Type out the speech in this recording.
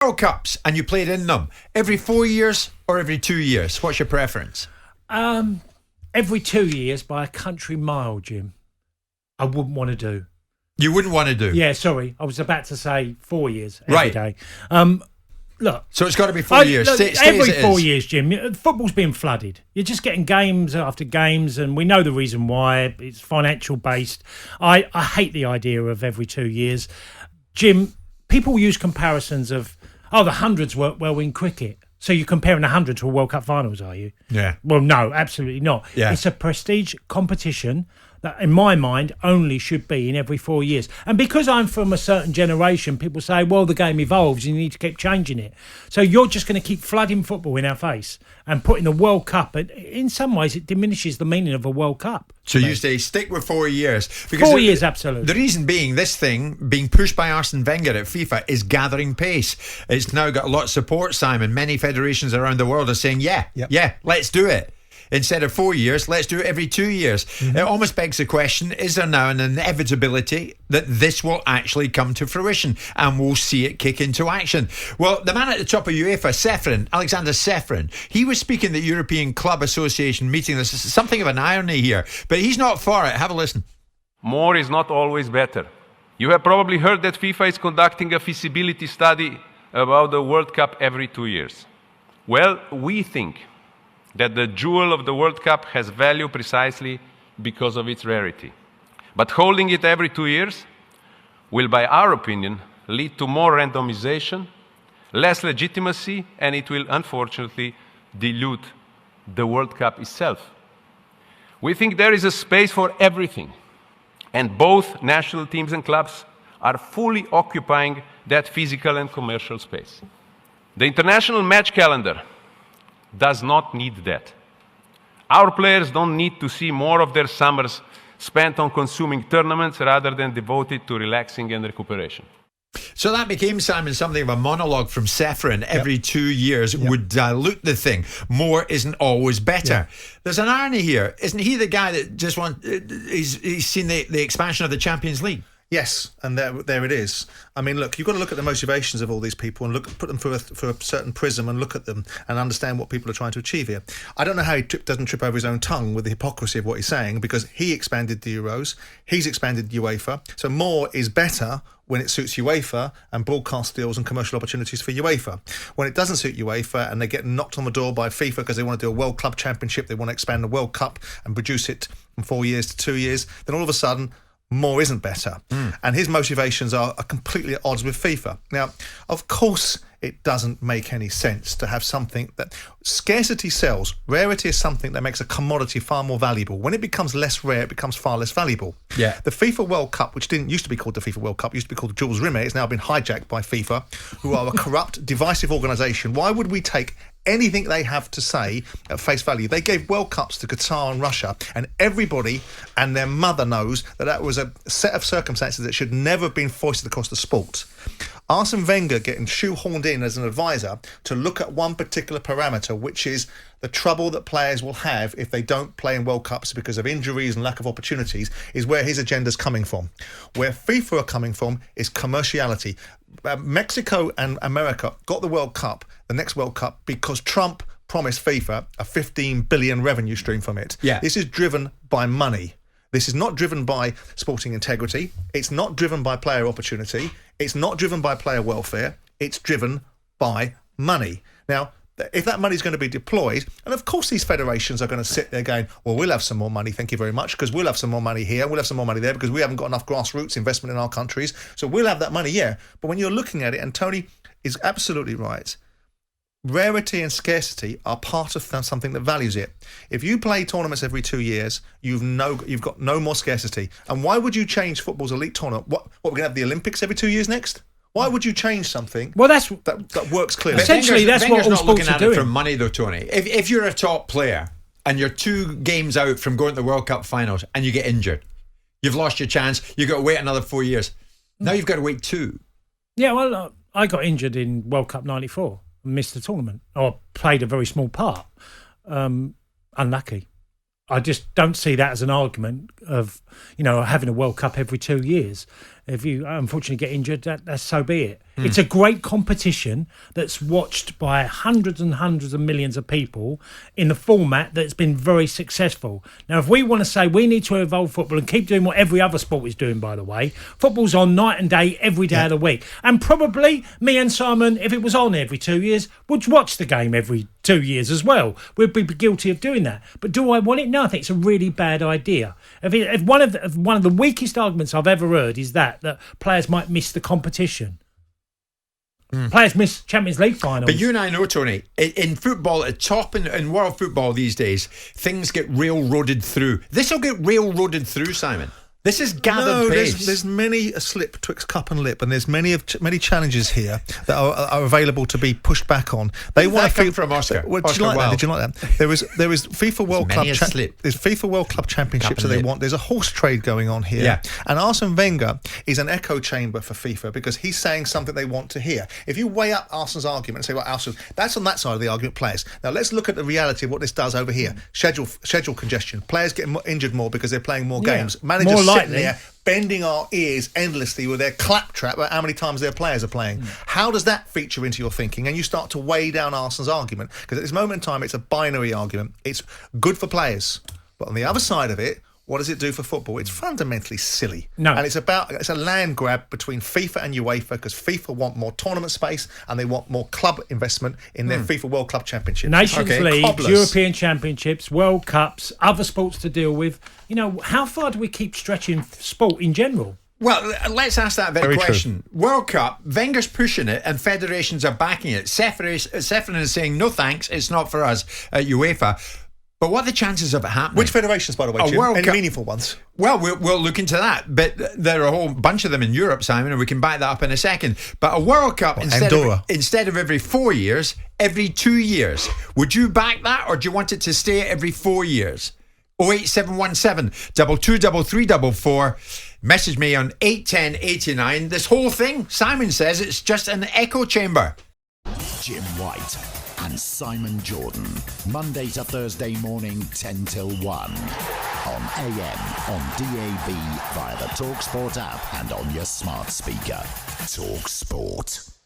World Cups and you played in them every 4 years or every 2 years? What's your preference? Every 2 years by a country mile, Jim. I wouldn't want to do. You wouldn't want to do? Yeah, sorry. I was about to say 4 years every day. Look. So it's got to be 4 years. Look, stay every as it 4 is. years, Jim. Football's being flooded. You're just getting games after games, and we know the reason why. It's financial based. I hate the idea of every 2 years. Jim, people use comparisons of, the hundreds work well in cricket. So you're comparing 100 to a World Cup finals, are you? Yeah. Well, no, absolutely not. Yeah. It's a prestige competition that, in my mind, only should be in every 4 years. And because I'm from a certain generation, people say, well, the game evolves and you need to keep changing it. So you're just going to keep flooding football in our face and putting a World Cup. And in some ways, it diminishes the meaning of a World Cup. So you say stick with 4 years. Because 4 years, absolutely. The reason being, this thing being pushed by Arsene Wenger at FIFA is gathering pace. It's now got a lot of support, Simon. Many federations around the world are saying, yeah, let's do it. Instead of 4 years, let's do it every 2 years. Mm-hmm. It almost begs the question, is there now an inevitability that this will actually come to fruition and we'll see it kick into action? Well, the man at the top of UEFA, Alexander Ceferin, he was speaking at the European Club Association meeting. There's something of an irony here, but he's not for it. Have a listen. More is not always better. You have probably heard that FIFA is conducting a feasibility study about the World Cup every 2 years. Well, we think that the jewel of the World Cup has value precisely because of its rarity. But holding it every 2 years will, by our opinion, lead to more randomization, less legitimacy, and it will unfortunately dilute the World Cup itself. We think there is a space for everything, and both national teams and clubs are fully occupying that physical and commercial space. The international match calendar does not need that. Our players don't need to see more of their summers spent on consuming tournaments rather than devoted to relaxing and recuperation. So that became, Simon, something of a monologue from Ceferin. Every 2 years would dilute the thing. More isn't always better. There's an irony here. Isn't he the guy that just he's seen the expansion of the Champions League? Yes, and there it is. I mean, look, you've got to look at the motivations of all these people and put them through a certain prism and look at them and understand what people are trying to achieve here. I don't know how he doesn't trip over his own tongue with the hypocrisy of what he's saying, because he expanded the Euros, he's expanded UEFA, so more is better when it suits UEFA and broadcast deals and commercial opportunities for UEFA. When it doesn't suit UEFA and they get knocked on the door by FIFA because they want to do a World Club Championship, they want to expand the World Cup and produce it from 4 years to 2 years, then all of a sudden more isn't better. And his motivations are completely at odds with FIFA. Now, of course, it doesn't make any sense to have something that scarcity sells. Rarity is something that makes a commodity far more valuable. When it becomes less rare, it becomes far less valuable. Yeah. The FIFA World Cup, which didn't used to be called the FIFA World Cup, used to be called the Jules Rimet, it's now been hijacked by FIFA, who are a corrupt, divisive organisation. Why would we take anything they have to say at face value? They gave World Cups to Qatar and Russia, and everybody and their mother knows that was a set of circumstances that should never have been foisted across the sport. Arsene Wenger getting shoehorned in as an advisor to look at one particular parameter, which is the trouble that players will have if they don't play in World Cups because of injuries and lack of opportunities, is where his agenda's coming from. Where FIFA are coming from is commerciality. Mexico and America got the World Cup, the next World Cup, because Trump promised FIFA a 15 billion revenue stream from it. Yeah. This is driven by money. This is not driven by sporting integrity. It's not driven by player opportunity. It's not driven by player welfare. It's driven by money. Now, if that money is going to be deployed, and of course these federations are going to sit there going, well, we'll have some more money, thank you very much, because we'll have some more money here, we'll have some more money there, because we haven't got enough grassroots investment in our countries, so we'll have that money, yeah. But when you're looking at it, and Tony is absolutely right, rarity and scarcity are part of something that values it. If you play tournaments every 2 years, you've got no more scarcity. And why would you change football's elite tournament? What we're going to have the Olympics every 2 years next? Why would you change something? Well, that works clearly. Essentially, that's what all not sports looking are at doing. it from money, though, Tony. If you're a top player and you're 2 games out from going to the World Cup finals and you get injured, you've lost your chance. You've got to wait another 4 years. Now you've got to wait 2. Yeah, well, I got injured in World Cup '94. Missed the tournament, or played a very small part. Unlucky. I just don't see that as an argument of, having a World Cup every 2 years. If you unfortunately get injured, that's so be it. It's a great competition that's watched by hundreds and hundreds of millions of people in the format that's been very successful. Now, if we want to say we need to evolve football and keep doing what every other sport is doing, by the way, football's on night and day every day of the week. And probably me and Simon, if it was on every 2 years, would watch the game every 2 years as well. We'd be guilty of doing that. But do I want it? No, I think it's a really bad idea. If one of the weakest arguments I've ever heard is that players might miss the competition. Players miss Champions League finals. But you and I know, Tony, in football, at top in world football these days, things get railroaded through. This will get railroaded through, Simon. This is gathered pace. There's many a slip twixt cup and lip, and there's many challenges here that are available to be pushed back on. They want to from Oscar. Did you like that? There was FIFA World Club. There's FIFA World Club Championships that they want. There's a horse trade going on here. Yeah. And Arsene Wenger is an echo chamber for FIFA because he's saying something they want to hear. If you weigh up Arsene's argument and say, well, Arsene, that's on that side of the argument, players. Now let's look at the reality of what this does over here. Schedule congestion. Players get injured more because they're playing more games. Managers sitting there bending our ears endlessly with their claptrap about how many times their players are playing. How does that feature into your thinking? And you start to weigh down Arsene's argument, because at this moment in time it's a binary argument. It's good for players, but on the other side of it, what does it do for football? It's fundamentally silly. No. And it's a land grab between FIFA and UEFA, because FIFA want more tournament space and they want more club investment in their FIFA World Club Championships. Nations Leagues, Cobblers. European Championships, World Cups, other sports to deal with. How far do we keep stretching sport in general? Well, let's ask that very question. True. World Cup, Wenger's pushing it and federations are backing it. Ceferin is saying, no thanks, it's not for us at UEFA. But what are the chances of it happening? Which federations, by the way, Jim? Any meaningful ones? Well, we'll look into that. But there are a whole bunch of them in Europe, Simon, and we can back that up in a second. But a World Cup, instead of every 4 years, every 2 years. Would you back that, or do you want it to stay every 4 years? 08717 223344. Message me on 81089. This whole thing, Simon says, it's just an echo chamber. Jim White and Simon Jordan, Monday to Thursday morning, 10 till 1. On AM, on DAB, via the talkSPORT app and on your smart speaker. talkSPORT.